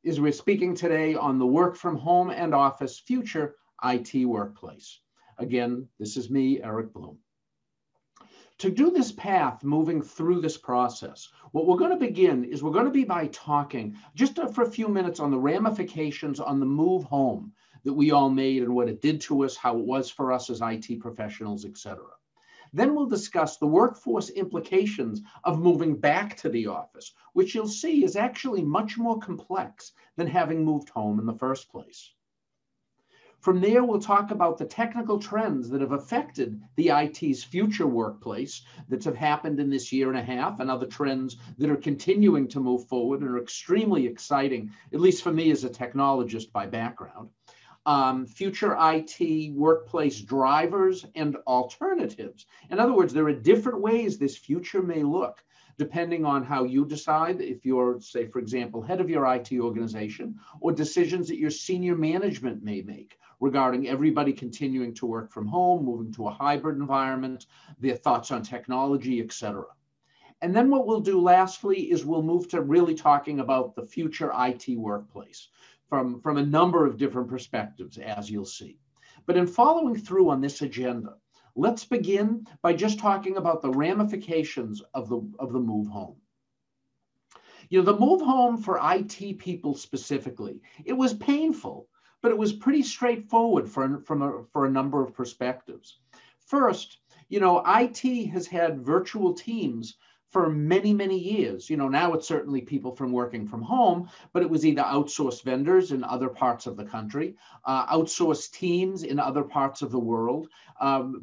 is we're speaking today on the work from home and office future IT workplace. Again, this is me, Eric Bloom. To do this path, moving through this process, what we're going to begin is we're going to be by talking just for a few minutes on the ramifications on the move home that we all made and what it did to us, how it was for us as IT professionals, et cetera. Then we'll discuss the workforce implications of moving back to the office, which you'll see is actually much more complex than having moved home in the first place. From there, we'll talk about the technical trends that have affected the IT's future workplace that have happened in this year and a half, and other trends that are continuing to move forward and are extremely exciting, at least for me as a technologist by background. Future IT workplace drivers and alternatives. In other words, there are different ways this future may look, depending on how you decide if you're, say, for example, head of your IT organization, or decisions that your senior management may make regarding everybody continuing to work from home, moving to a hybrid environment, their thoughts on technology, et cetera. And then what we'll do lastly is we'll move to really talking about the future IT workplace from a number of different perspectives, as you'll see. But in following through on this agenda, let's begin by just talking about the ramifications of the move home. You know, the move home for IT people specifically, it was painful, but it was pretty straightforward for a number of perspectives. First, you know, IT has had virtual teams for many, many years. You know, now it's certainly people from working from home, but it was either outsourced vendors in other parts of the country, outsourced teams in other parts of the world.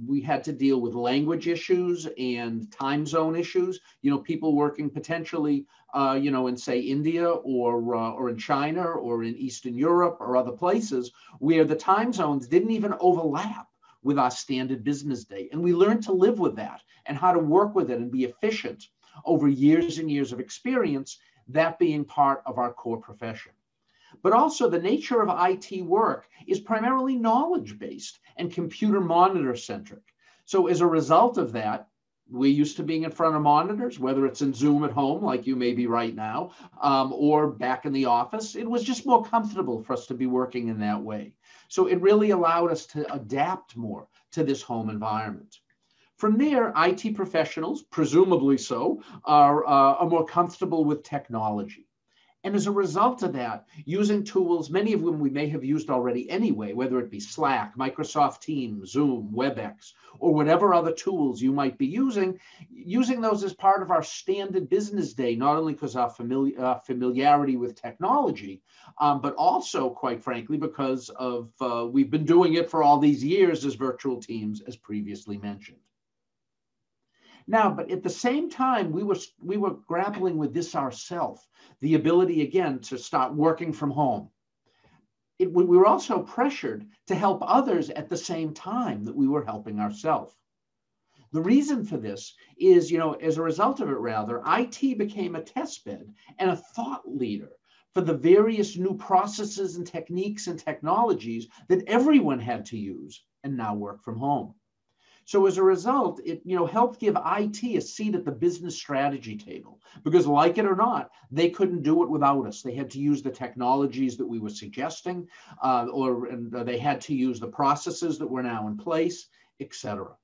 We had to deal with language issues and time zone issues. You know, people working potentially, you know, in say India or in China or in Eastern Europe or other places where the time zones didn't even overlap with our standard business day. And we learned to live with that and how to work with it and be efficient over years and years of experience, that being part of our core profession. But also the nature of IT work is primarily knowledge-based and computer monitor-centric. So as a result of that, we're used to being in front of monitors, whether it's in Zoom at home, like you may be right now, or back in the office. It was just more comfortable for us to be working in that way. So it really allowed us to adapt more to this home environment. From there, IT professionals, presumably so, are more comfortable with technology. And as a result of that, using tools, many of them we may have used already anyway, whether it be Slack, Microsoft Teams, Zoom, WebEx, or whatever other tools you might be using those as part of our standard business day, not only because our familiarity with technology, but also, quite frankly, because of we've been doing it for all these years as virtual teams, as previously mentioned. Now, but at the same time, we were grappling with this ourselves, the ability, again, to start working from home. We were also pressured to help others at the same time that we were helping ourselves. The reason for this is, you know, as a result of it, rather, IT became a testbed and a thought leader for the various new processes and techniques and technologies that everyone had to use and now work from home. So as a result, it helped give IT a seat at the business strategy table, because like it or not, they couldn't do it without us. They had to use the technologies that we were suggesting, and they had to use the processes that were now in place, et cetera.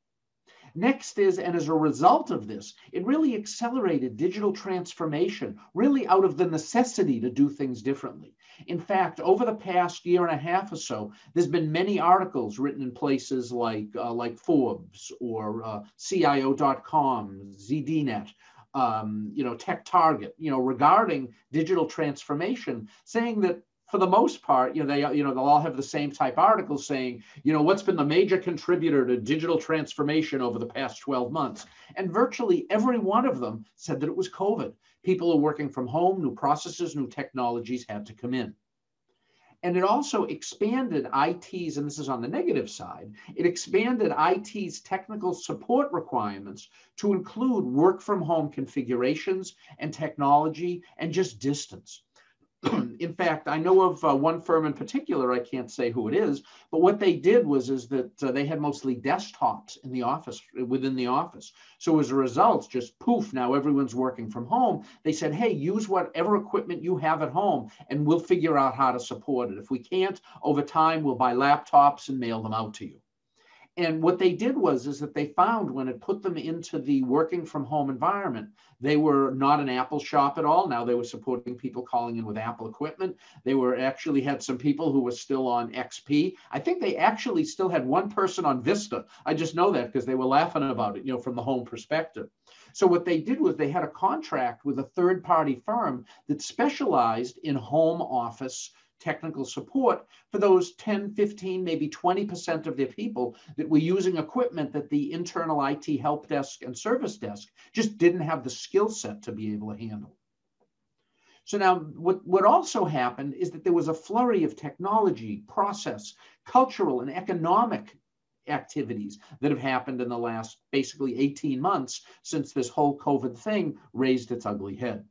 Next is, and as a result of this, it really accelerated digital transformation, really out of the necessity to do things differently. In fact, over the past year and a half or so, there's been many articles written in places like Forbes or CIO.com, ZDNet, Tech Target, regarding digital transformation, saying that for the most part, they'll all have the same type articles saying, what's been the major contributor to digital transformation over the past 12 months? And virtually every one of them said that it was COVID. People are working from home, new processes, new technologies had to come in. And it also expanded IT's, and this is on the negative side, it expanded IT's technical support requirements to include work from home configurations and technology and just distance. In fact, I know of one firm in particular, I can't say who it is, but what they did is that they had mostly desktops in the office, within the office. So as a result, just poof, now everyone's working from home. They said, hey, use whatever equipment you have at home and we'll figure out how to support it. If we can't, over time, we'll buy laptops and mail them out to you. And what they did is that they found when it put them into the working from home environment, they were not an Apple shop at all. Now they were supporting people calling in with Apple equipment. They were actually had some people who were still on XP. I think they actually still had one person on Vista. I just know that because they were laughing about it, from the home perspective. So what they did was they had a contract with a third-party firm that specialized in home office technical support for those 10, 15, maybe 20% of their people that were using equipment that the internal IT help desk and service desk just didn't have the skill set to be able to handle. So now what also happened is that there was a flurry of technology, process, cultural, and economic activities that have happened in the last basically 18 months since this whole COVID thing raised its ugly head.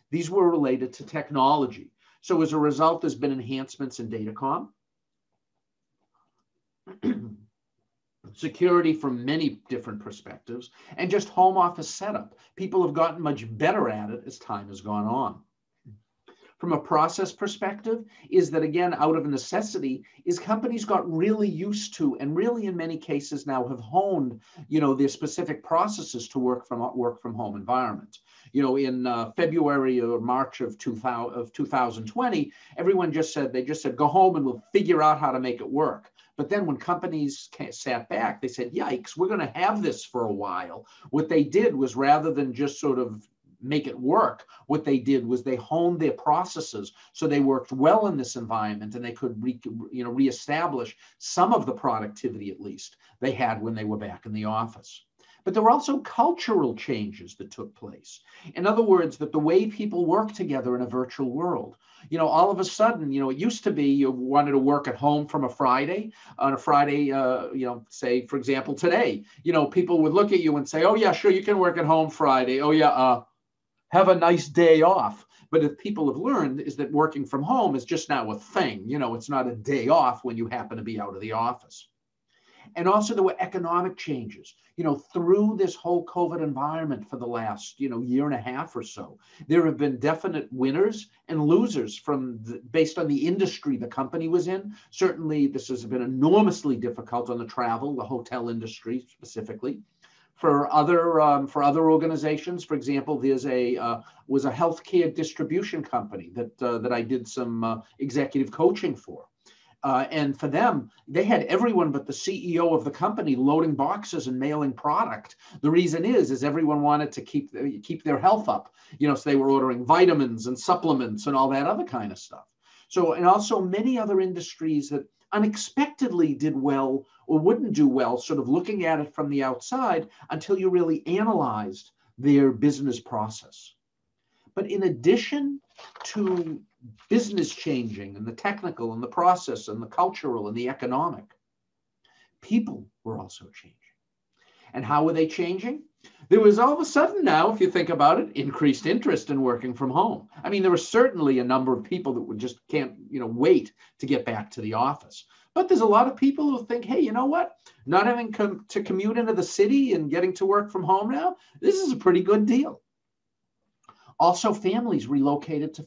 These were related to technology. So as a result, there's been enhancements in datacom, security from many different perspectives, and just home office setup. People have gotten much better at it as time has gone on. From a process perspective, is that again, out of necessity, is companies got really used to, and really in many cases now have honed, their specific processes to work from home environment. In February or March of 2020, everyone just said, go home and we'll figure out how to make it work. But then when companies sat back, they said, yikes, we're going to have this for a while. What they did was, rather than just sort of make it work, what they did was they honed their processes so they worked well in this environment and they could reestablish some of the productivity, at least, they had when they were back in the office. But there were also cultural changes that took place. In other words, that the way people work together in a virtual world, all of a sudden, it used to be you wanted to work at home from on a Friday, say, for example, today, people would look at you and say, oh, yeah, sure, you can work at home Friday. Oh, yeah, have a nice day off. But if people have learned is that working from home is just now a thing. It's not a day off when you happen to be out of the office. And also there were economic changes, through this whole COVID environment for the last, year and a half or so. There have been definite winners and losers based on the industry the company was in. Certainly, this has been enormously difficult on the travel, the hotel industry specifically. For other organizations, for example, was a healthcare distribution company that I did some executive coaching for. And for them, they had everyone but the CEO of the company loading boxes and mailing product. The reason is everyone wanted to keep their health up, so they were ordering vitamins and supplements and all that other kind of stuff. So, and also many other industries that unexpectedly did well or wouldn't do well, sort of looking at it from the outside until you really analyzed their business process. But in addition to business changing and the technical and the process and the cultural and the economic, people were also changing. And how were they changing? There was all of a sudden now, if you think about it, increased interest in working from home. I mean, there were certainly a number of people that would just can't, wait to get back to the office. But there's a lot of people who think, hey, you know what? Not having to commute into the city and getting to work from home now, this is a pretty good deal. Also, families relocated to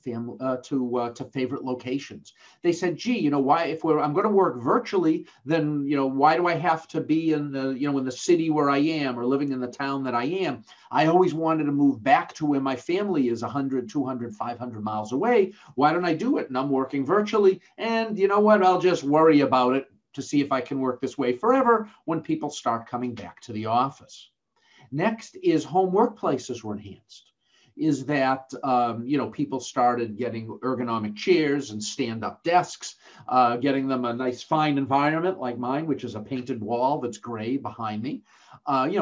favorite locations. They said, gee, why, I'm going to work virtually, then, why do I have to be in the city where I am or living in the town that I am? I always wanted to move back to where my family is 100, 200, 500 miles away. Why don't I do it? And I'm working virtually. And you know what? I'll just worry about it to see if I can work this way forever when people start coming back to the office. Next is home workplaces were enhanced. Is that, people started getting ergonomic chairs and stand-up desks, getting them a nice fine environment like mine, which is a painted wall that's gray behind me,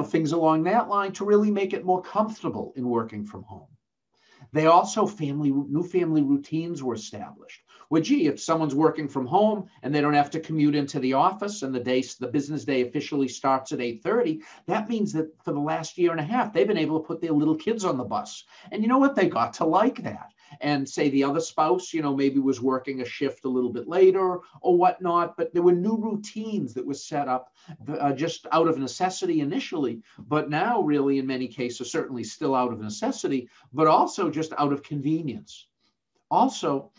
things along that line to really make it more comfortable in working from home. They also, new family routines were established, Well, gee, if someone's working from home and they don't have to commute into the office and the business day officially starts at 8:30, that means that for the last year and a half, they've been able to put their little kids on the bus. And you know what? They got to like that. And say the other spouse, maybe was working a shift a little bit later or whatnot, but there were new routines that were set up just out of necessity initially, but now really in many cases, certainly still out of necessity, but also just out of convenience. Also,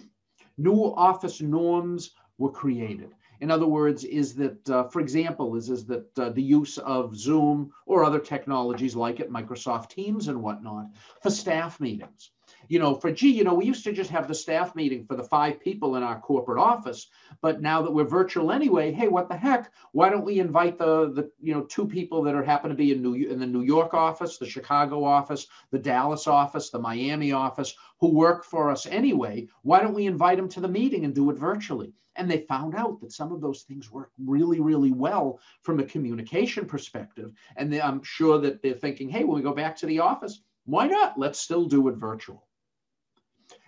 new office norms were created. In other words, is that, for example, is that the use of Zoom or other technologies like it, Microsoft Teams and whatnot, for staff meetings. We used to just have the staff meeting for the 5 people in our corporate office, but now that we're virtual anyway, hey, what the heck? Why don't we invite the 2 people that happen to be in the New York office, the Chicago office, the Dallas office, the Miami office, who work for us anyway? Why don't we invite them to the meeting and do it virtually? And they found out that some of those things work really, really well from a communication perspective. And I'm sure that they're thinking, hey, when we go back to the office, why not? Let's still do it virtual.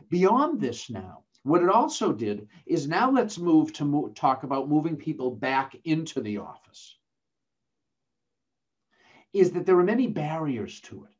Beyond this now, what it also did is now let's move to talk about moving people back into the office. Is that there are many barriers to it.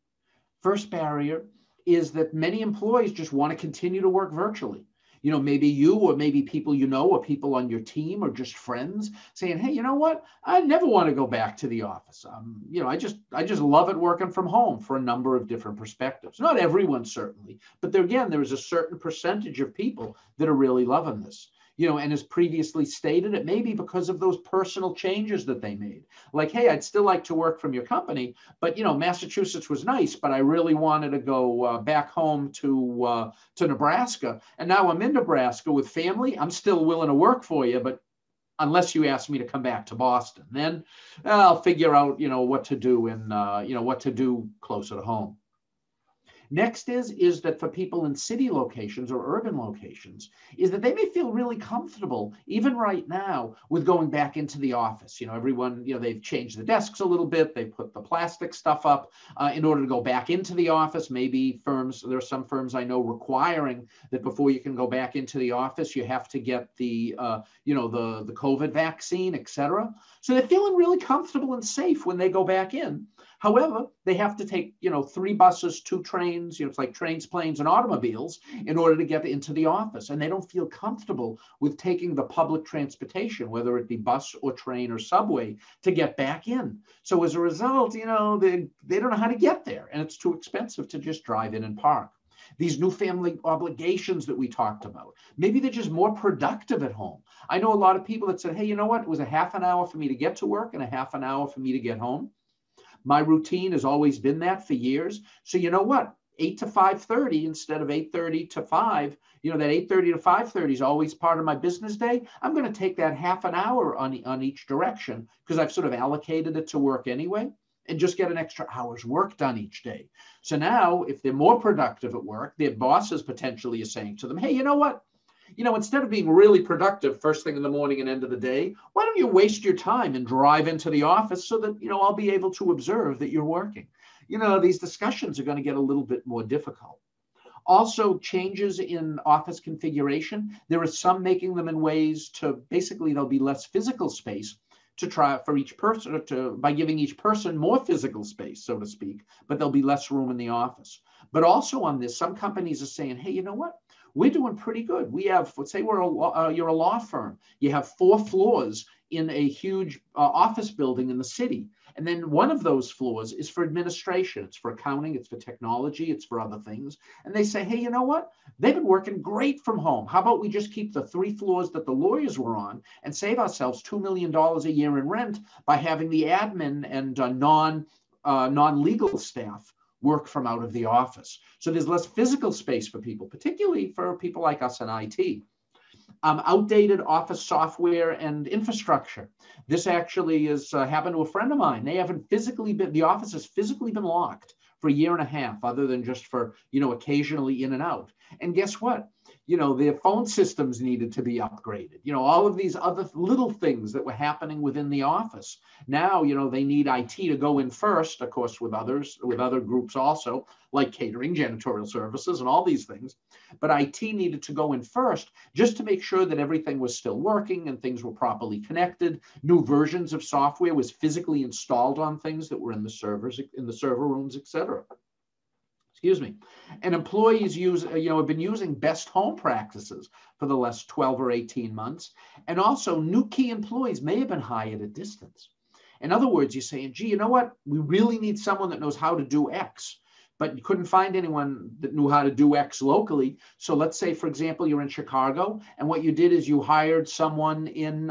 First barrier is that many employees just want to continue to work virtually. Maybe you or maybe people or people on your team or just friends saying, hey, you know what? I never want to go back to the office. I just love it working from home for a number of different perspectives. Not everyone, certainly, but there is a certain percentage of people that are really loving this. And as previously stated, it may be because of those personal changes that they made. Like, hey, I'd still like to work from your company, but, Massachusetts was nice, but I really wanted to go back home to Nebraska. And now I'm in Nebraska with family. I'm still willing to work for you, but unless you ask me to come back to Boston, then I'll figure out, what to do and, what to do closer to home. Next is that for people in city locations or urban locations, is that they may feel really comfortable, even right now, with going back into the office. Everyone, they've changed the desks a little bit. They put the plastic stuff up in order to go back into the office. Maybe there are some firms I know requiring that before you can go back into the office, you have to get the COVID vaccine, et cetera. So they're feeling really comfortable and safe when they go back in. However, they have to take, 3 buses, 2 trains, it's like trains, planes, and automobiles in order to get into the office. And they don't feel comfortable with taking the public transportation, whether it be bus or train or subway, to get back in. So as a result, they don't know how to get there. And it's too expensive to just drive in and park. These new family obligations that we talked about, maybe they're just more productive at home. I know a lot of people that said, hey, you know what? It was a half an hour for me to get to work and a half an hour for me to get home. My routine has always been that for years. So you know what? 8 to 5:30 instead of 8:30 to 5, that 8:30 to 5:30 is always part of my business day. I'm going to take that half an hour on each direction because I've sort of allocated it to work anyway and just get an extra hour's work done each day. So now if they're more productive at work, their bosses potentially are saying to them, hey, you know what? Instead of being really productive first thing in the morning and end of the day, why don't you waste your time and drive into the office so that, I'll be able to observe that you're working. These discussions are going to get a little bit more difficult. Also, changes in office configuration. There are some making them in ways to basically there'll be less physical space to try for each person by giving each person more physical space, so to speak, but there'll be less room in the office. But also on this, some companies are saying, hey, you know what? We're doing pretty good. We have, let's say you're a law firm. You have 4 floors in a huge office building in the city. And then one of those floors is for administration. It's for accounting, it's for technology, it's for other things. And they say, hey, you know what? They've been working great from home. How about we just keep the 3 floors that the lawyers were on and save ourselves $2 million a year in rent by having the admin and non-legal staff work from out of the office. So there's less physical space for people, particularly for people like us in IT. Outdated office software and infrastructure. This actually has happened to a friend of mine. The office has physically been locked for a year and a half, other than just for, occasionally in and out. And guess what? Their phone systems needed to be upgraded. All of these other little things that were happening within the office. Now, they need IT to go in first, of course, with other groups also, like catering, janitorial services, and all these things. But IT needed to go in first just to make sure that everything was still working and things were properly connected. New versions of software was physically installed on things that were in the servers, in the server rooms, etc. Excuse me. And employees have been using best home practices for the last 12 or 18 months. And also new key employees may have been hired at distance. In other words, you're saying, gee, you know what? We really need someone that knows how to do X, but you couldn't find anyone that knew how to do X locally. So let's say, for example, you're in Chicago, and what you did is you hired someone in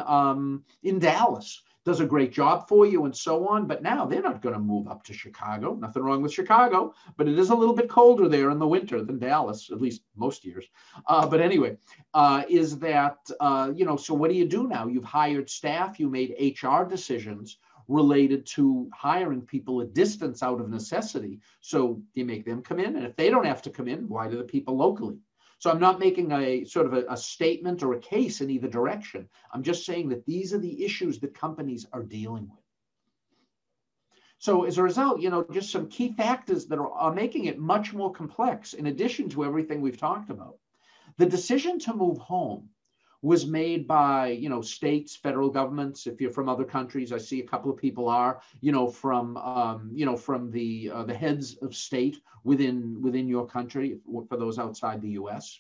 Dallas. Does a great job for you and so on, but now they're not going to move up to Chicago. Nothing wrong with Chicago, but it is a little bit colder there in the winter than Dallas, at least most years. But anyway, is that, so what do you do now? You've hired staff, you made HR decisions related to hiring people at distance out of necessity. So you make them come in, and if they don't have to come in, why do the people locally? So I'm not making a sort of a statement or a case in either direction. I'm just saying that these are the issues that companies are dealing with. So as a result, just some key factors that are making it much more complex in addition to everything we've talked about. The decision to move home was made by, states, federal governments. If you're from other countries, I see a couple of people are, from the heads of state within your country, for those outside the U.S.,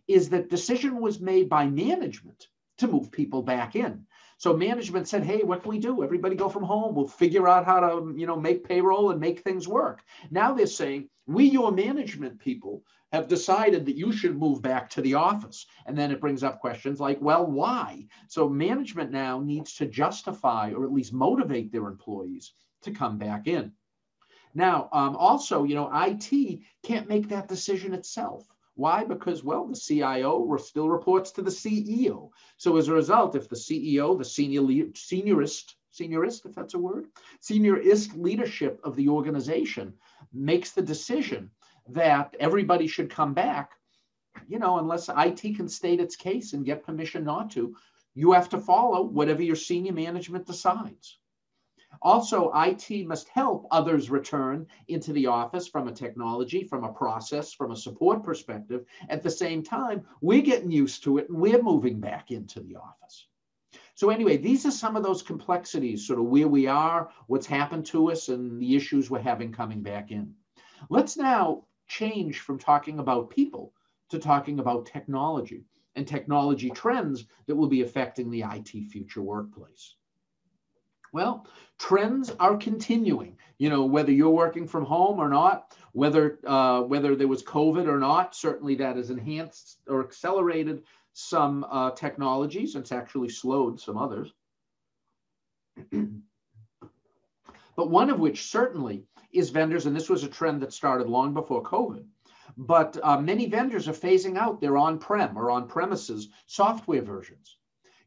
is that decision was made by management to move people back in. So management said, hey, what can we do? Everybody go from home. We'll figure out how to, make payroll and make things work. Now they're saying, we, your management people, have decided that you should move back to the office. And then it brings up questions like, well, why? So management now needs to justify or at least motivate their employees to come back in. Now, also, IT can't make that decision itself. Why? Because, well, the CIO still reports to the CEO. So as a result, if the CEO, the seniorist, if that's a word, seniorist leadership of the organization makes the decision that everybody should come back, unless IT can state its case and get permission not to, you have to follow whatever your senior management decides. Also, IT must help others return into the office from a technology, from a process, from a support perspective. At the same time, we're getting used to it and we're moving back into the office. So anyway, these are some of those complexities, sort of where we are, what's happened to us, and the issues we're having coming back in. Let's now change from talking about people to talking about technology and technology trends that will be affecting the IT future workplace. Well, trends are continuing, whether you're working from home or not, whether there was COVID or not, certainly that has enhanced or accelerated some technologies. It's actually slowed some others. But one of which certainly is vendors, and this was a trend that started long before COVID, but many vendors are phasing out their on-prem or on-premises software versions.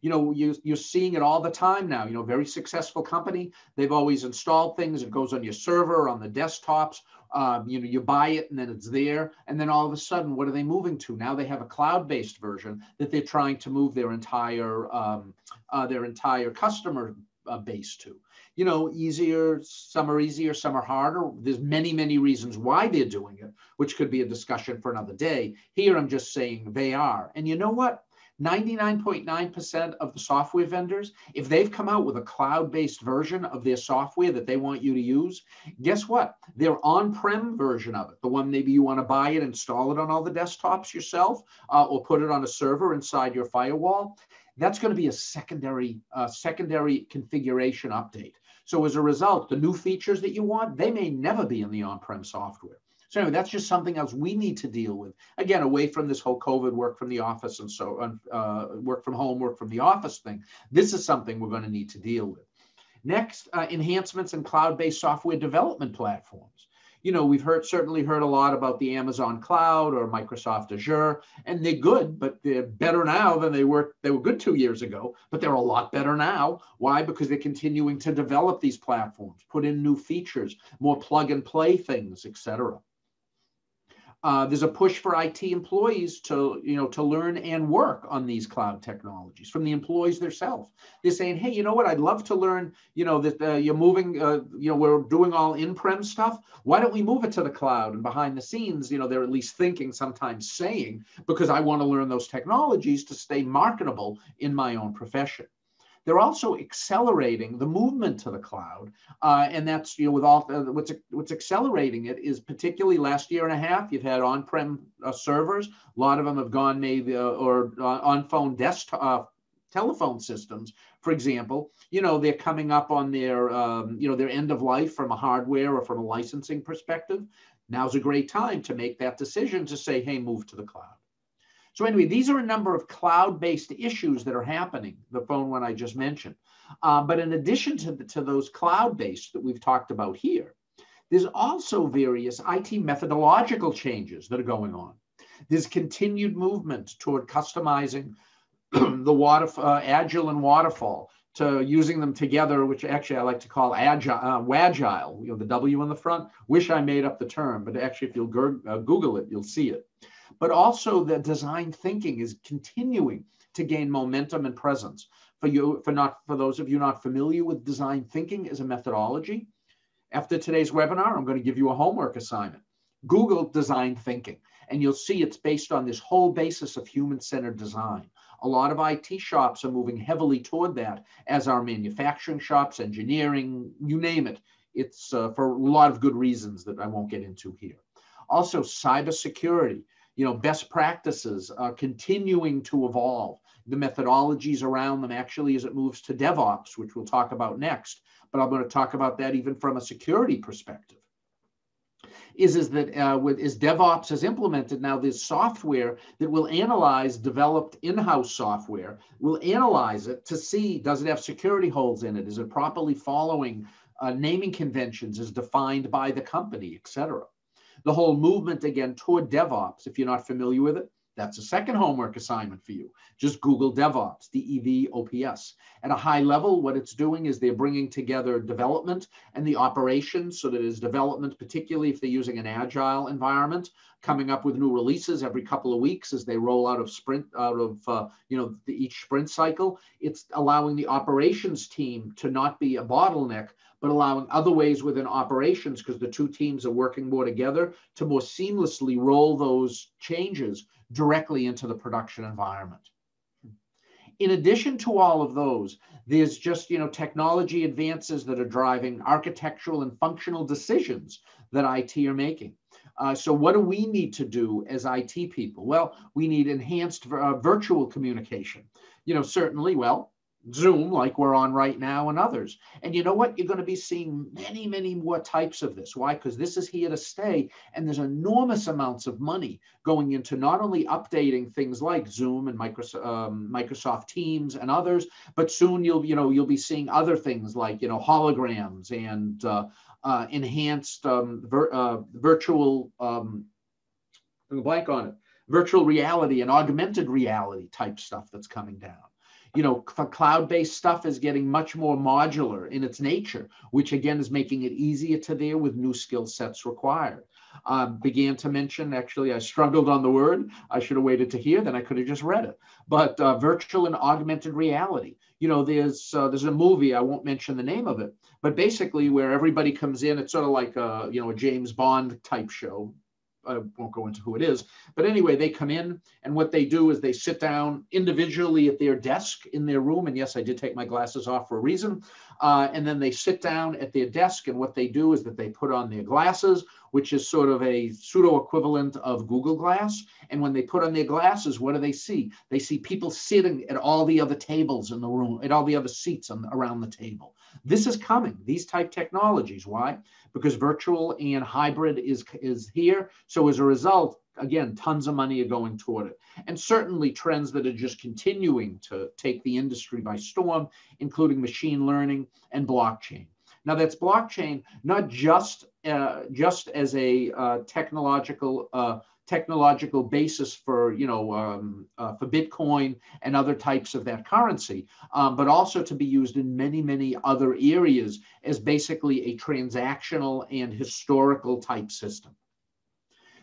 You're seeing it all the time now. Very successful company. They've always installed things. It goes on your server, on the desktops. You buy it and then it's there. And then all of a sudden, what are they moving to? Now they have a cloud-based version that they're trying to move their entire customer base to. Easier, some are easier, some are harder. There's many, many reasons why they're doing it, which could be a discussion for another day. Here, I'm just saying they are. And you know what? 99.9% of the software vendors, if they've come out with a cloud-based version of their software that they want you to use, guess what? Their on-prem version of it, the one maybe you want to buy it, install it on all the desktops yourself, or put it on a server inside your firewall, that's going to be a secondary configuration update. So as a result, the new features that you want, they may never be in the on-prem software. So anyway, that's just something else we need to deal with. Again, away from this whole COVID work from the office and so on, work from home, work from the office thing. This is something we're going to need to deal with. Next, enhancements in cloud-based software development platforms. We've certainly heard a lot about the Amazon Cloud or Microsoft Azure, and they're good, but they're better now than they were. They were good 2 years ago, but they're a lot better now. Why? Because they're continuing to develop these platforms, put in new features, more plug and play things, etc. There's a push for IT employees to learn and work on these cloud technologies from the employees themselves. They're saying, hey, you know what? I'd love to learn, that you're moving, we're doing all in-prem stuff. Why don't we move it to the cloud? And behind the scenes, they're at least thinking, sometimes saying, because I want to learn those technologies to stay marketable in my own profession. They're also accelerating the movement to the cloud, and that's with all what's accelerating it is particularly last year and a half. You've had on-prem servers. A lot of them have gone maybe or on-phone desktop telephone systems, for example. They're coming up on their their end of life from a hardware or from a licensing perspective. Now's a great time to make that decision to say, hey, move to the cloud. So anyway, these are a number of cloud-based issues that are happening, the phone one I just mentioned. But in addition to those cloud-based that we've talked about here, there's also various IT methodological changes that are going on. There's continued movement toward customizing the Agile and Waterfall to using them together, which actually I like to call Wagile, the W in the front. Wish I made up the term, but actually if you'll Google it, you'll see it. But also the design thinking is continuing to gain momentum and presence. For those of you not familiar with design thinking as a methodology, after today's webinar, I'm going to give you a homework assignment. Google design thinking, and you'll see it's based on this whole basis of human-centered design. A lot of IT shops are moving heavily toward that, as are manufacturing shops, engineering, you name it. It's for a lot of good reasons that I won't get into here. Also, cybersecurity. Best practices are continuing to evolve. The methodologies around them actually as it moves to DevOps, which we'll talk about next, but I'm going to talk about that even from a security perspective. Is that as DevOps is implemented now, there's software that will analyze developed in-house software, will analyze it to see, does it have security holes in it? Is it properly following naming conventions as defined by the company, et cetera? The whole movement, again, toward DevOps, if you're not familiar with it, that's a second homework assignment for you. Just Google DevOps, DEVOPS. At a high level, what it's doing is they're bringing together development and the operations, so that is development, particularly if they're using an agile environment, coming up with new releases every couple of weeks as they roll out of each sprint cycle. It's allowing the operations team to not be a bottleneck, but allowing other ways within operations, because the two teams are working more together to more seamlessly roll those changes directly into the production environment. In addition to all of those, there's just, technology advances that are driving architectural and functional decisions that IT are making. So what do we need to do as IT people? Well, we need enhanced virtual communication. Certainly, Zoom, like we're on right now, and others. And you know what? You're going to be seeing many, many more types of this. Why? Because this is here to stay. And there's enormous amounts of money going into not only updating things like Zoom and Microsoft Teams and others, but soon you'll be seeing other things like, holograms and enhanced virtual, blank on it, virtual reality and augmented reality type stuff that's coming down. Cloud-based stuff is getting much more modular in its nature, which again is making it easier to deal with new skill sets required. Began to mention, actually, I struggled on the word. I should have waited to hear, then I could have just read it. But virtual and augmented reality. There's a movie, I won't mention the name of it, but basically where everybody comes in, it's sort of like a James Bond type show. I won't go into who it is, but anyway, they come in and what they do is they sit down individually at their desk in their room. And yes, I did take my glasses off for a reason. And then they sit down at their desk, and what they do is that they put on their glasses, which is sort of a pseudo equivalent of Google Glass. And when they put on their glasses, what do they see? They see people sitting at all the other tables in the room, at all the other seats around the table. This is coming, these type technologies. Why? Because virtual and hybrid is here. So as a result, again, tons of money are going toward it. And certainly trends that are just continuing to take the industry by storm, including machine learning and blockchain. Now that's blockchain, not just as a technological basis for Bitcoin and other types of that currency, but also to be used in many, many other areas as basically a transactional and historical type system.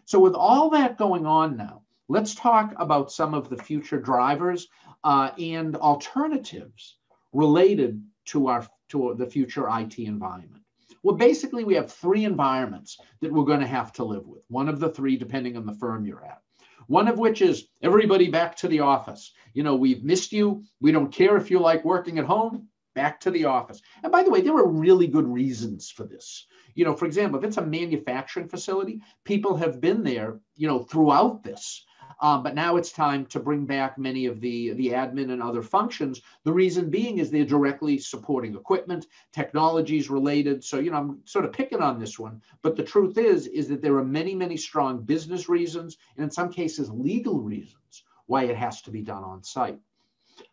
So with all that going on now, let's talk about some of the future drivers and alternatives related to the future IT environment. Well, basically, we have three environments that we're going to have to live with. One of the three, depending on the firm you're at. One of which is everybody back to the office. You know, we've missed you. We don't care if you like working at home. Back to the office. And by the way, there are really good reasons for this. You know, for example, if it's a manufacturing facility, people have been there, you know, throughout this. But now it's time to bring back many of the admin and other functions. The reason being is they're directly supporting equipment, technologies related. So, you know, I'm sort of picking on this one. But the truth is that there are many, many strong business reasons, and in some cases, legal reasons why it has to be done on site.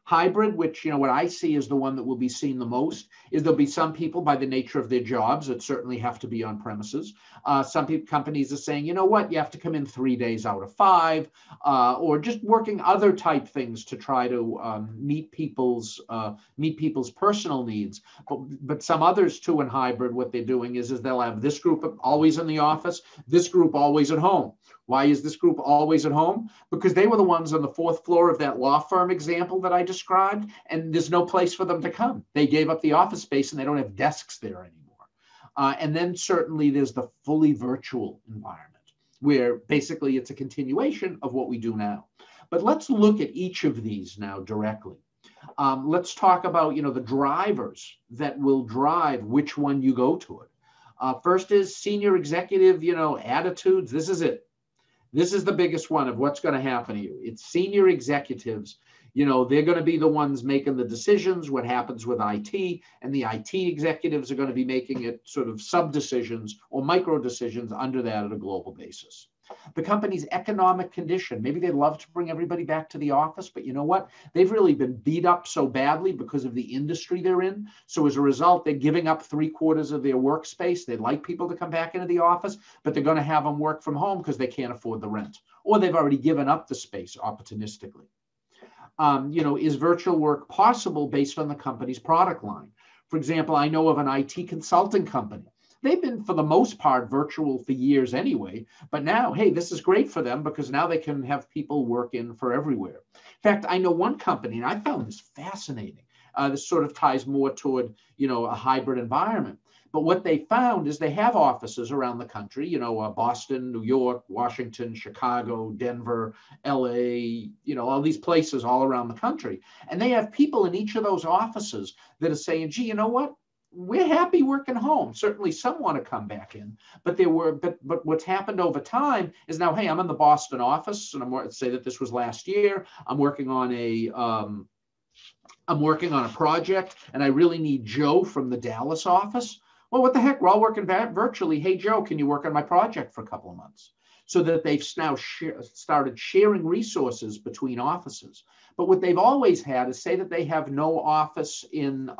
Hybrid, which, you know, what I see is the one that will be seen the most, is there'll be some people by the nature of their jobs that certainly have to be on premises. Some companies are saying, you know what, you have to come in 3 days out of 5, or just working other type things to try to meet people's personal needs. But some others too in hybrid, what they're doing is they'll have this group always in the office, this group always at home. Why is this group always at home? Because they were the ones on the 4th floor of that law firm example that I described, and there's no place for them to come. They gave up the office space and they don't have desks there anymore. And then certainly there's the fully virtual environment, where basically it's a continuation of what we do now. But let's look at each of these now directly. Let's talk about, you know, the drivers that will drive which one you go to it. First is senior executive, you know, attitudes. This is it. This is the biggest one of what's going to happen to you. It's senior executives. You know, they're going to be the ones making the decisions, what happens with IT, and the IT executives are going to be making it sort of sub-decisions or micro decisions under that at a global basis. The company's economic condition, maybe they'd love to bring everybody back to the office, but you know what? They've really been beat up so badly because of the industry they're in. So as a result, they're giving up 3/4 of their workspace. They'd like people to come back into the office, but they're going to have them work from home because they can't afford the rent, or they've already given up the space opportunistically. You know, is virtual work possible based on the company's product line? For example, I know of an IT consulting company. They've been, for the most part, virtual for years anyway, but now, hey, this is great for them because now they can have people work in for everywhere. In fact, I know one company, and I found this fascinating. This sort of ties more toward, you know, a hybrid environment. But what they found is they have offices around the country, you know, Boston, New York, Washington, Chicago, Denver, LA, you know, all these places all around the country. And they have people in each of those offices that are saying, gee, you know what? We're happy working home. Certainly some want to come back in, but what's happened over time is now, hey, I'm in the Boston office, and let's say that this was last year. I'm working on a project, and I really need Joe from the Dallas office. Well, what the heck? We're all working virtually. Hey, Joe, can you work on my project for a couple of months? So that they've now started sharing resources between offices. But what they've always had is, say that they have no office in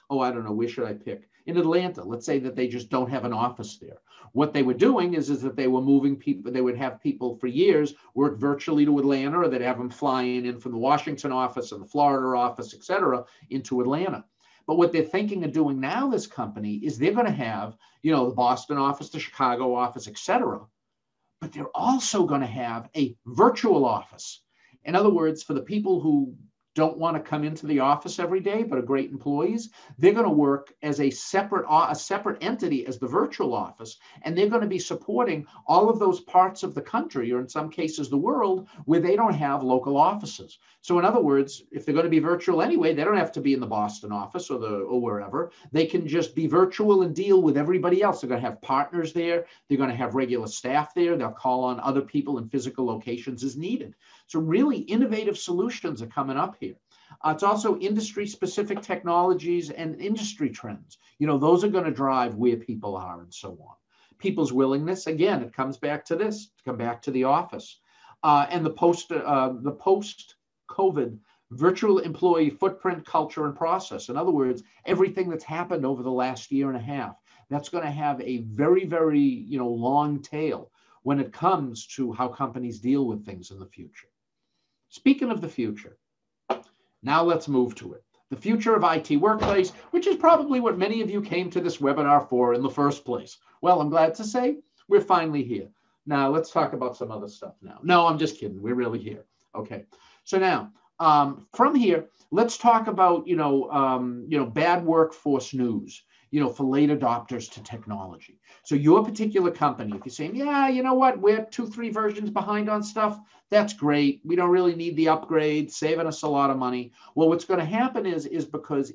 I don't know, where should I pick? In Atlanta, let's say that they just don't have an office there. What they were doing is that they were moving people. They would have people for years work virtually to Atlanta, or they'd have them flying in from the Washington office and the Florida office, et cetera, into Atlanta. But what they're thinking of doing now, this company, is they're going to have, you know, the Boston office, the Chicago office, et cetera. But they're also going to have a virtual office. In other words, for the people who don't want to come into the office every day, but are great employees, they're going to work as a separate entity as the virtual office, and they're going to be supporting all of those parts of the country, or in some cases the world, where they don't have local offices. So in other words, if they're going to be virtual anyway, they don't have to be in the Boston office or wherever. They can just be virtual and deal with everybody else. They're going to have partners there. They're going to have regular staff there. They'll call on other people in physical locations as needed. So really innovative solutions are coming up here. It's also industry-specific technologies and industry trends. You know, those are going to drive where people are and so on. People's willingness, again, it comes back to this, to come back to the office. And the post-COVID virtual employee footprint, culture, and process. In other words, everything that's happened over the last year and a half, that's going to have a very, very, you know, long tail when it comes to how companies deal with things in the future. Speaking of the future, now let's move to it. The future of IT workplace, which is probably what many of you came to this webinar for in the first place. Well, I'm glad to say we're finally here. Now let's talk about some other stuff now. No, I'm just kidding. We're really here. Okay. So now from here, let's talk about, bad workforce news, for late adopters to technology. So your particular company, if you're saying, yeah, you know what, we're 2-3 versions behind on stuff, that's great. We don't really need the upgrade, saving us a lot of money. Well, what's going to happen is because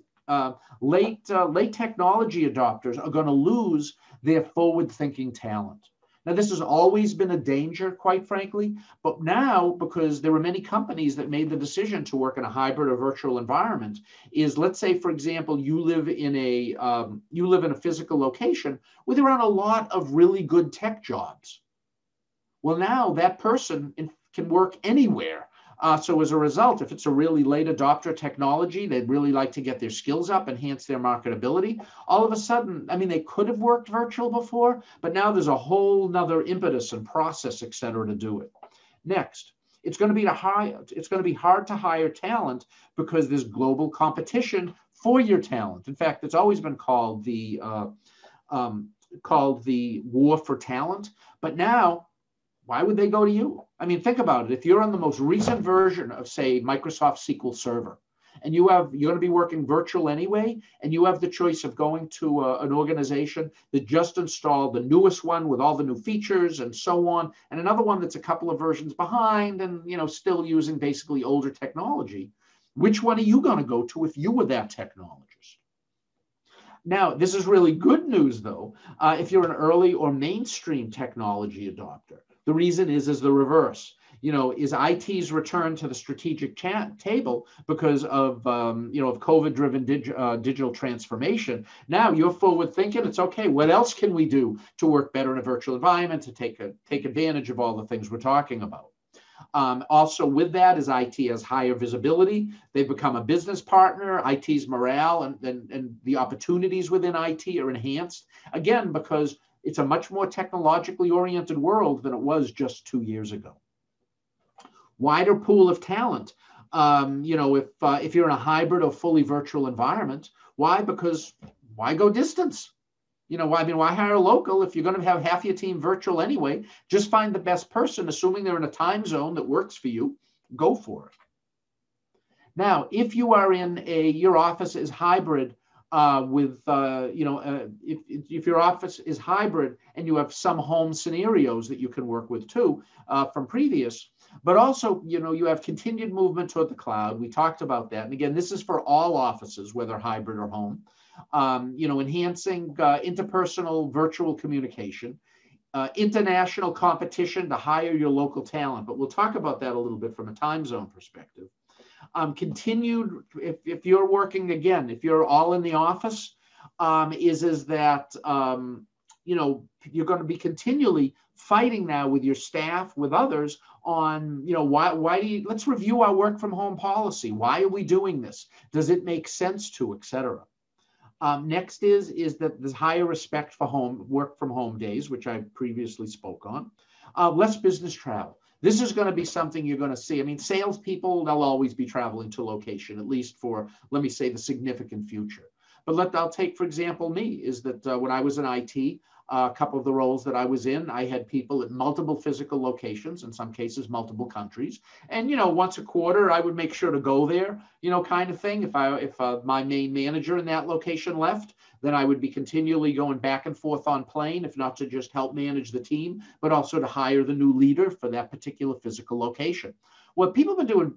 late technology adopters are going to lose their forward-thinking talent. Now, this has always been a danger, quite frankly, but now, because there are many companies that made the decision to work in a hybrid or virtual environment, is, let's say, for example, you live in a physical location where there aren't a lot of really good tech jobs. Well, now that person can work anywhere. So as a result, if it's a really late adopter technology, they'd really like to get their skills up, enhance their marketability. All of a sudden, I mean, they could have worked virtual before, but now there's a whole nother impetus and process, et cetera, to do it. Next, it's going to be hard to hire talent because there's global competition for your talent. In fact, it's always been called the war for talent. But now, why would they go to you? I mean, think about it. If you're on the most recent version of, say, Microsoft SQL Server, and you're going to be working virtual anyway, and you have the choice of going to an organization that just installed the newest one with all the new features and so on, and another one that's a couple of versions behind and, still using basically older technology, which one are you going to go to if you were that technologist? Now, this is really good news, though, if you're an early or mainstream technology adopter. The reason is the reverse. Is IT's return to the strategic table because of COVID-driven digital transformation. Now you're forward thinking. It's okay. What else can we do to work better in a virtual environment to take advantage of all the things we're talking about? Also with that is IT has higher visibility. They've become a business partner. IT's morale and the opportunities within IT are enhanced, again, because it's a much more technologically oriented world than it was just 2 years ago. Wider pool of talent. If you're in a hybrid or fully virtual environment, why? Because why go distance? Why hire local if you're going to have half your team virtual anyway? Just find the best person, assuming they're in a time zone that works for you. Go for it. Now, if you are in your office is hybrid if your office is hybrid and you have some home scenarios that you can work with too from previous, but also, you have continued movement toward the cloud. We talked about that. And again, this is for all offices, whether hybrid or home. Enhancing interpersonal virtual communication, international competition to hire your local talent. But we'll talk about that a little bit from a time zone perspective. Continued, if you're working, again, if you're all in the office, is that, you're going to be continually fighting now with your staff, with others on, let's review our work from home policy. Why are we doing this? Does it make sense to, et cetera? Next is that there's higher respect for work from home days, which I previously spoke on. Less business travel. This is going to be something you're going to see. I mean, salespeople, they'll always be traveling to location, at least for, let me say, the significant future. But I'll take, for example, me, is that when I was in IT, a couple of the roles that I was in, I had people at multiple physical locations, in some cases, multiple countries. And, once a quarter, I would make sure to go there, kind of thing. If my main manager in that location left, then I would be continually going back and forth on plane, if not to just help manage the team, but also to hire the new leader for that particular physical location. Well, people have been doing,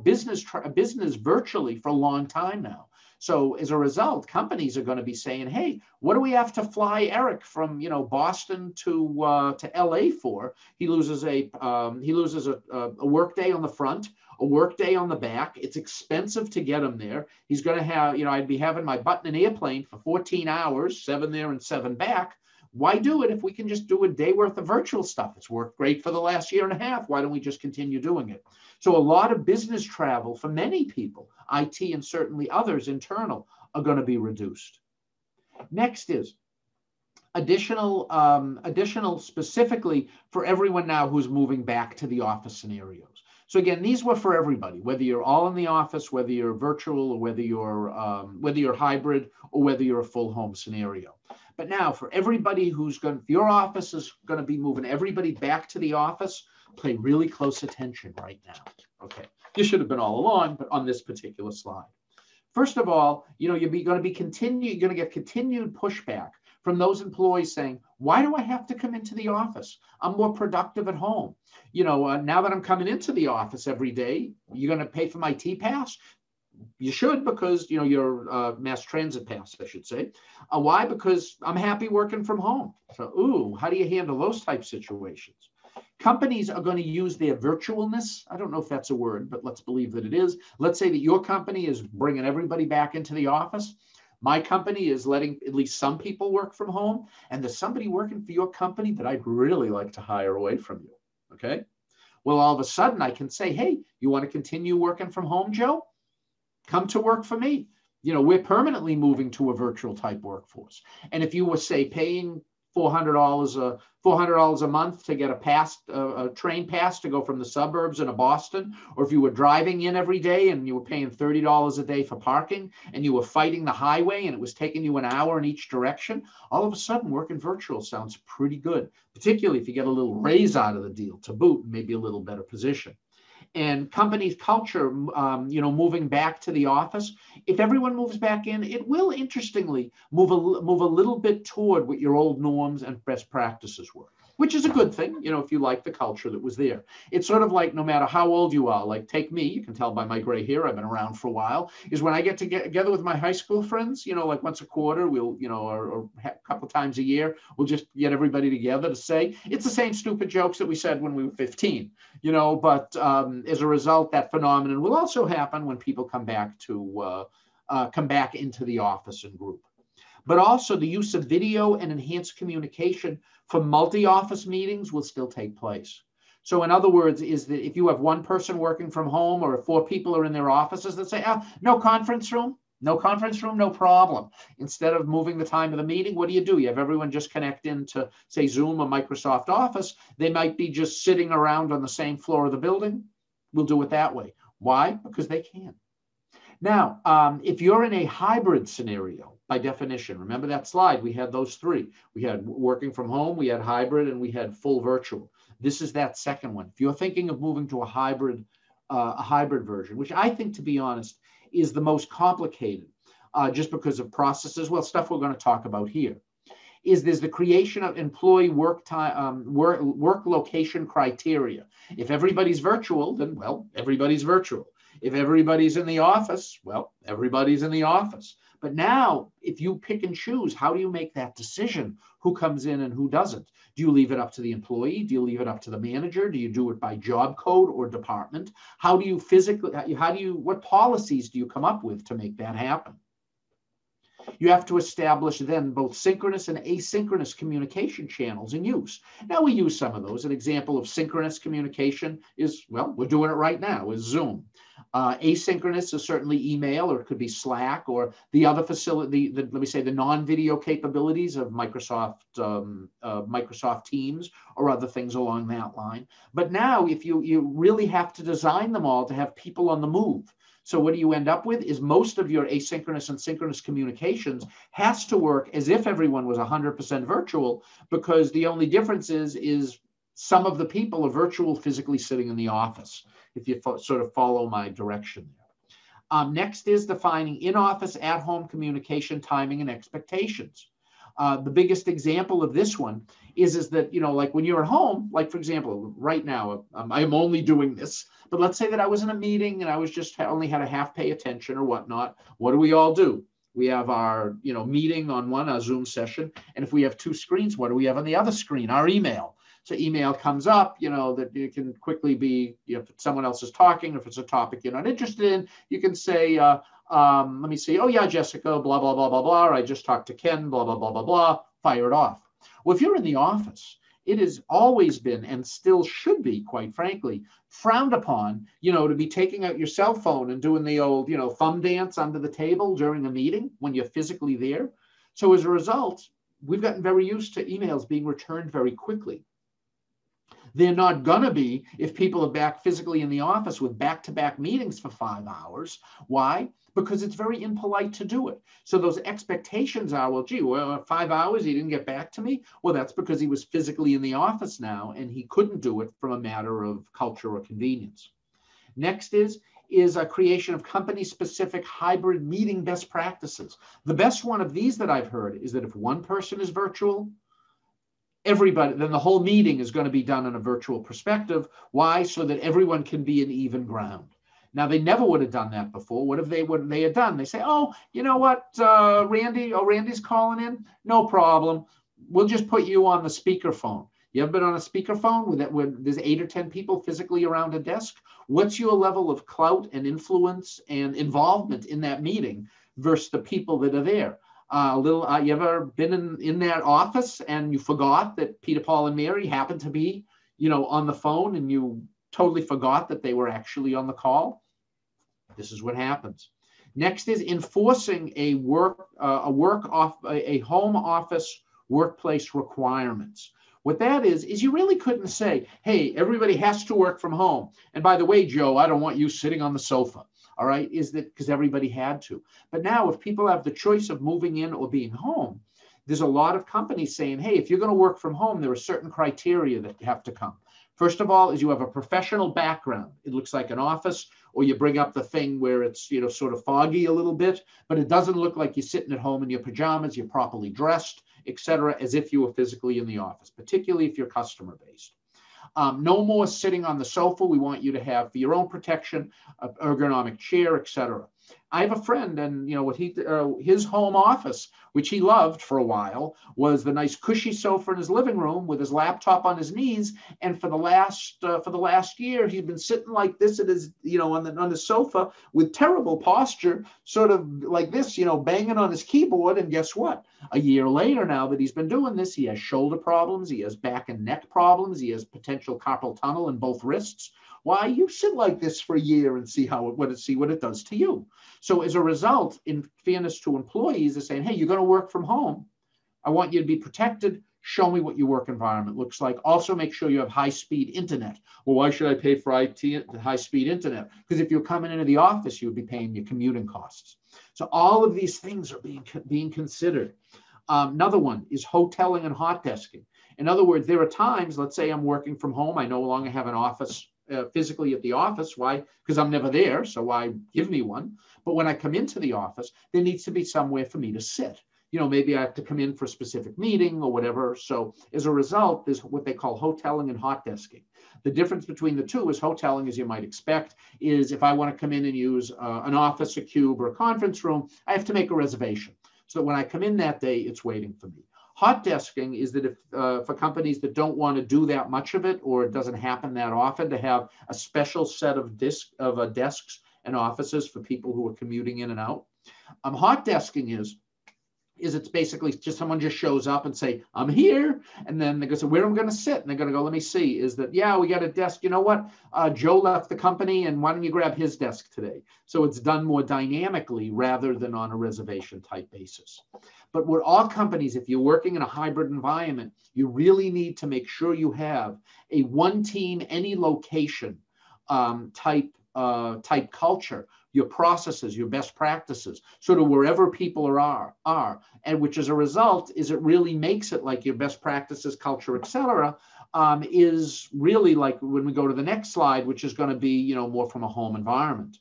business virtually for a long time now. So as a result, companies are going to be saying, hey, what do we have to fly Eric from, Boston to LA for? He loses a work day on the front, a work day on the back. It's expensive to get him there. He's going to have, I'd be having my butt in an airplane for 14 hours, 7 there and 7 back. Why do it if we can just do a day worth of virtual stuff? It's worked great for the last year and a half. Why don't we just continue doing it? So a lot of business travel for many people, IT and certainly others internal, are going to be reduced. Next is additional specifically for everyone now who's moving back to the office scenarios. So again, these were for everybody, whether you're all in the office, whether you're virtual, or whether you're hybrid, or whether you're a full home scenario. But now for everybody who's going, if your office is going to be moving everybody back to the office, pay really close attention right now. Okay, you should have been all along, but on this particular slide. First of all, you're going to get continued pushback from those employees saying, why do I have to come into the office? I'm more productive at home. Now that I'm coming into the office every day, you're going to pay for my T-Pass? You should, because, your mass transit pass, I should say. Why? Because I'm happy working from home. So, how do you handle those type situations? Companies are going to use their virtualness. I don't know if that's a word, but let's believe that it is. Let's say that your company is bringing everybody back into the office. My company is letting at least some people work from home. And there's somebody working for your company that I'd really like to hire away from you. Okay. Well, all of a sudden I can say, hey, you want to continue working from home, Joe? Come to work for me. We're permanently moving to a virtual type workforce. And if you were, say, paying $400 a month to get a train pass to go from the suburbs into Boston, or if you were driving in every day and you were paying $30 a day for parking and you were fighting the highway and it was taking you an hour in each direction, all of a sudden working virtual sounds pretty good, particularly if you get a little raise out of the deal to boot, maybe a little better position. And companies' culture, moving back to the office. If everyone moves back in, it will, interestingly, move a little bit toward what your old norms and best practices were, which is a good thing, if you like the culture that was there. It's sort of like no matter how old you are, like take me, you can tell by my gray hair, I've been around for a while, is when I get together with my high school friends, like once a quarter, we'll, or a couple times a year, we'll just get everybody together to say, it's the same stupid jokes that we said when we were 15, but as a result, that phenomenon will also happen when people come back into the office and group. But also the use of video and enhanced communication for multi-office meetings will still take place. So in other words, is that if you have one person working from home or if 4 people are in their offices that say, no conference room, no problem. Instead of moving the time of the meeting, what do? You have everyone just connect into, say, Zoom or Microsoft Office. They might be just sitting around on the same floor of the building. We'll do it that way. Why? Because they can. Now, if you're in a hybrid scenario, by definition, remember that slide, we had those 3. We had working from home, we had hybrid, and we had full virtual. This is that second one. If you're thinking of moving to a hybrid version, which I think, to be honest, is the most complicated, just because of processes, stuff we're going to talk about here, is there's the creation of employee work location criteria. If everybody's virtual, then, everybody's virtual. If everybody's in the office, everybody's in the office. But now, if you pick and choose, how do you make that decision? Who comes in and who doesn't? Do you leave it up to the employee? Do you leave it up to the manager? Do you do it by job code or department? How do you what policies do you come up with to make that happen? You have to establish then both synchronous and asynchronous communication channels in use. Now we use some of those. An example of synchronous communication is, we're doing it right now, is Zoom. Asynchronous is certainly email, or it could be Slack, or the other facility, let me say the non-video capabilities of Microsoft Teams, or other things along that line. But now if you really have to design them all to have people on the move. So what do you end up with is most of your asynchronous and synchronous communications has to work as if everyone was 100% virtual, because the only difference is some of the people are virtual physically sitting in the office, if you sort of follow my direction there. Next is defining in-office, at-home communication timing and expectations. The biggest example of this one is that, like when you're at home, like for example, right now, I'm only doing this, but let's say that I was in a meeting and I was just only had a half pay attention or whatnot. What do we all do? We have our, meeting on our Zoom session. And if we have 2 screens, what do we have on the other screen? Our email. So email comes up, that you can quickly be, if someone else is talking, if it's a topic you're not interested in, you can say, let me see, oh yeah, Jessica, blah, blah, blah, blah, blah. I just talked to Ken, blah, blah, blah, blah, blah, fire it off. Well, if you're in the office, it has always been, and still should be, quite frankly, frowned upon, to be taking out your cell phone and doing the old, thumb dance under the table during a meeting when you're physically there. So as a result, we've gotten very used to emails being returned very quickly. They're not going to be if people are back physically in the office with back-to-back meetings for 5 hours. Why? Because it's very impolite to do it. So those expectations are, well, gee, well, 5 hours, he didn't get back to me? Well, that's because he was physically in the office now, and he couldn't do it from a matter of culture or convenience. Next is a creation of company-specific hybrid meeting best practices. The best one of these that I've heard is that if one person is virtual, everybody, then the whole meeting is going to be done in a virtual perspective. Why? So that everyone can be in even ground. Now, they never would have done that before. What have they had done? They say, oh, you know what, Randy's calling in? No problem. We'll just put you on the speakerphone. You ever been on a speakerphone where there's 8 or 10 people physically around a desk? What's your level of clout and influence and involvement in that meeting versus the people that are there? You ever been in that office and you forgot that Peter, Paul, and Mary happened to be, on the phone, and you totally forgot that they were actually on the call? This is what happens. Next is enforcing a home office workplace requirements. What that is you really couldn't say, hey, everybody has to work from home. And by the way, Joe, I don't want you sitting on the sofa. All right, is that because everybody had to. But now if people have the choice of moving in or being home, there's a lot of companies saying, hey, if you're going to work from home, there are certain criteria that have to come. First of all, is you have a professional background. It looks like an office, or you bring up the thing where it's, sort of foggy a little bit, but it doesn't look like you're sitting at home in your pajamas, you're properly dressed, etc., as if you were physically in the office, particularly if you're customer-based. No more sitting on the sofa. We want you to have, for your own protection, an ergonomic chair, etc. I have a friend, and his home office, which he loved for a while, was the nice cushy sofa in his living room with his laptop on his knees. And for the last year, he'd been sitting like this at his, on the sofa with terrible posture, sort of like this, banging on his keyboard. And guess what? A year later, now that he's been doing this, he has shoulder problems, he has back and neck problems, he has potential carpal tunnel in both wrists. Why? You sit like this for a year and see what it does to you. So as a result, in fairness to employees, they're saying, hey, you're going to work from home. I want you to be protected. Show me what your work environment looks like. Also, make sure you have high-speed internet. Well, why should I pay for high-speed internet? Because if you're coming into the office, you would be paying your commuting costs. So all of these things are being considered. Another one is hoteling and hot desking. In other words, there are times, let's say I'm working from home. I no longer have an office physically at the office. Why? Because I'm never there, so why give me one? But when I come into the office, there needs to be somewhere for me to sit. Maybe I have to come in for a specific meeting or whatever. So as a result, there's what they call hoteling and hot desking. The difference between the two is hoteling, as you might expect, is if I want to come in and use an office, a cube, or a conference room, I have to make a reservation. So that when I come in that day, it's waiting for me. Hot desking is that if for companies that don't want to do that much of it, or it doesn't happen that often, to have a special set of desks and offices for people who are commuting in and out. Hot desking is it's basically just someone just shows up and say, I'm here. And then they go, so where am I going to sit? And they're going to go, let me see. Is that, yeah, we got a desk. You know what? Joe left the company, and why don't you grab his desk today? So it's done more dynamically rather than on a reservation type basis. But with all companies, if you're working in a hybrid environment, you really need to make sure you have a one team, any location type culture, your processes, your best practices, sort of wherever people are, and which as a result is it really makes it like your best practices, culture, et cetera, is really like when we go to the next slide, which is going to be, more from a home environment.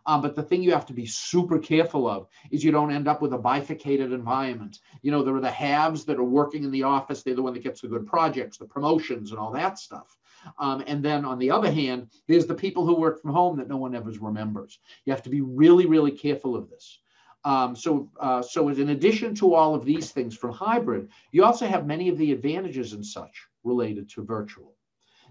But the thing you have to be super careful of is you don't end up with a bifurcated environment. There are the haves that are working in the office. They're the one that gets the good projects, the promotions, and all that stuff. And then on the other hand, there's the people who work from home that no one ever remembers. You have to be really, really careful of this. So in addition to all of these things from hybrid, you also have many of the advantages and such related to virtual.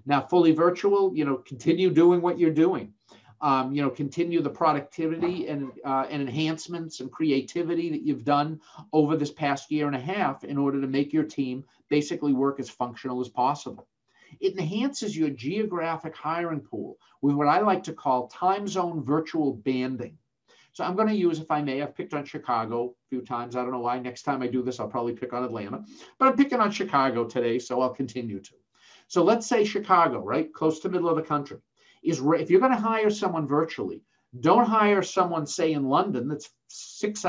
Now, fully virtual, continue doing what you're doing. Continue the productivity and enhancements and creativity that you've done over this past year and a half in order to make your team basically work as functional as possible. It enhances your geographic hiring pool with what I like to call time zone virtual banding. So I'm going to use, if I may, I've picked on Chicago a few times. I don't know why. Next time I do this, I'll probably pick on Atlanta. But I'm picking on Chicago today, so I'll continue to. So let's say Chicago, right, close to the middle of the country, if you're going to hire someone virtually, don't hire someone, say, in London that's six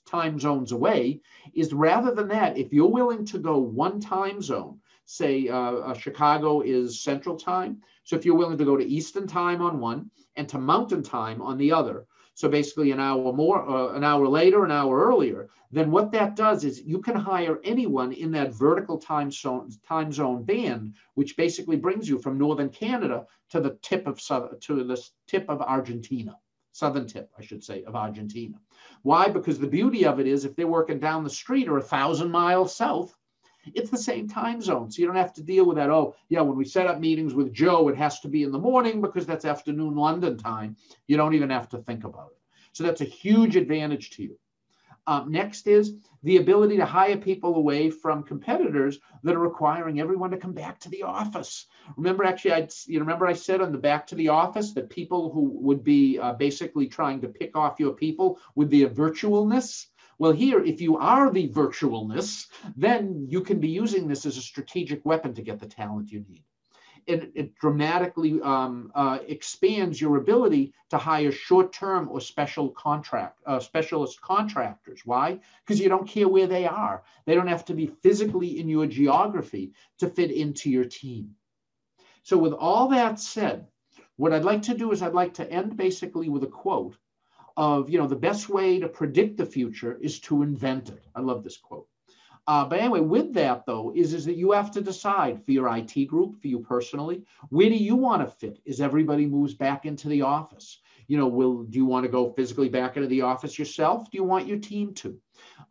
time zones away. Is rather than that, if you're willing to go one time zone, say Chicago is Central Time. So if you're willing to go to Eastern Time on one and to Mountain Time on the other, so basically an hour more, an hour later, an hour earlier, then what that does is you can hire anyone in that vertical time zone band, which basically brings you from northern Canada to the tip of Argentina, southern tip, I should say, of Argentina. Why? Because the beauty of it is if they're working down the street or 1,000 miles south, it's the same time zone. So you don't have to deal with that. Oh, yeah, when we set up meetings with Joe, it has to be in the morning because that's afternoon London time. You don't even have to think about it. So that's a huge advantage to you. Next is the ability to hire people away from competitors that are requiring everyone to come back to the office. Remember, actually, I said on the back to the office that people who would be basically trying to pick off your people with the virtualness. Well, here, if you are the virtualness, then you can be using this as a strategic weapon to get the talent you need. It dramatically expands your ability to hire short-term or specialist contractors. Why? Because you don't care where they are. They don't have to be physically in your geography to fit into your team. So with all that said, what I'd like to do is I'd like to end basically with a quote of, the best way to predict the future is to invent it. I love this quote. But anyway, with that, though, is that you have to decide for your IT group, for you personally, where do you want to fit as everybody moves back into the office? Do you want to go physically back into the office yourself? Do you want your team to?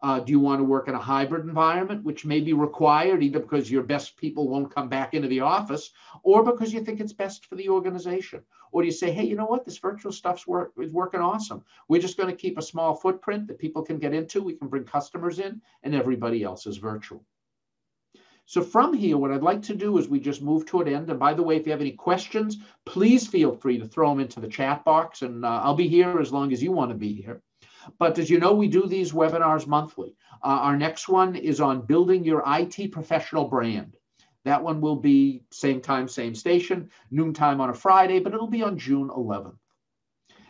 Do you want to work in a hybrid environment, which may be required either because your best people won't come back into the office or because you think it's best for the organization? Or do you say, hey, you know what? This virtual stuff's is working awesome. We're just going to keep a small footprint that people can get into. We can bring customers in and everybody else is virtual. So from here, what I'd like to do is we just move to an end. And by the way, if you have any questions, please feel free to throw them into the chat box. And I'll be here as long as you want to be here. But as you know, we do these webinars monthly. Our next one is on building your IT professional brand. That one will be same time, same station, noontime on a Friday, but it'll be on June 11th.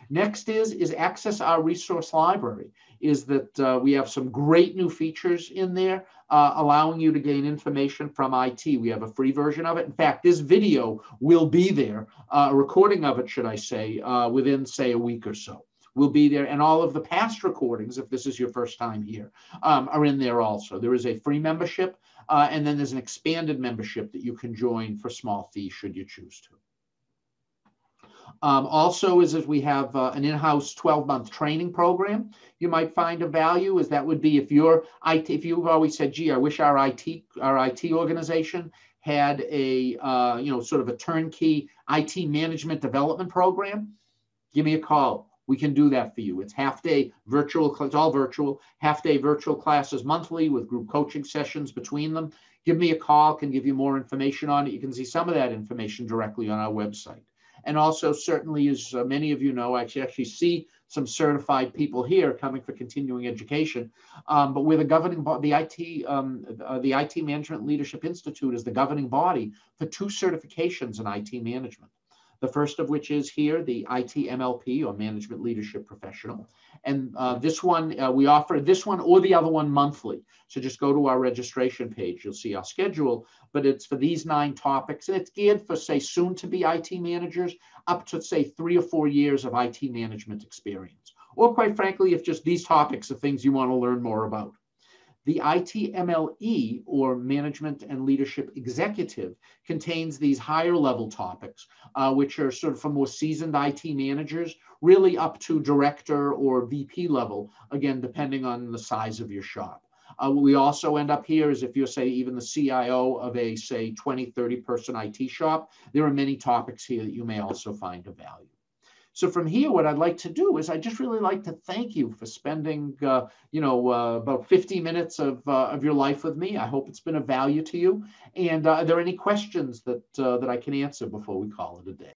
Next is access our resource library, is that we have some great new features in there, allowing you to gain information from IT. We have a free version of it. In fact, this video will be there, a recording of it, should I say, within, say, a week or so. Will be there, and all of the past recordings, if this is your first time here, are in there also. There is a free membership, and then there's an expanded membership that you can join for small fees should you choose to. Also, as we have an in-house 12-month training program, you might find a value. As that would be if you've always said, "Gee, I wish our IT organization had a sort of a turnkey IT management development program." Give me a call. We can do that for you. It's half-day virtual, it's all virtual, half-day virtual classes monthly with group coaching sessions between them. Give me a call, can give you more information on it. You can see some of that information directly on our website. And also, certainly, as many of you know, I actually see some certified people here coming for continuing education. But we're the governing body, the IT Management Leadership Institute is the governing body for 2 certifications in IT management. The first of which is here, the IT MLP, or Management Leadership Professional. And this one, we offer this one or the other one monthly. So just go to our registration page. You'll see our schedule, but it's for these 9 topics. And it's geared for, say, soon-to-be IT managers up to, say, 3 or 4 years of IT management experience. Or quite frankly, if just these topics are things you want to learn more about. The ITMLE, or Management and Leadership Executive, contains these higher level topics, which are sort of for more seasoned IT managers, really up to director or VP level, again, depending on the size of your shop. We also end up here is if you're, say, even the CIO of a, say, 20, 30 person IT shop, there are many topics here that you may also find of value. So from here, what I'd like to do is I just really like to thank you for spending, about 50 minutes of your life with me. I hope it's been of value to you. And are there any questions that I can answer before we call it a day?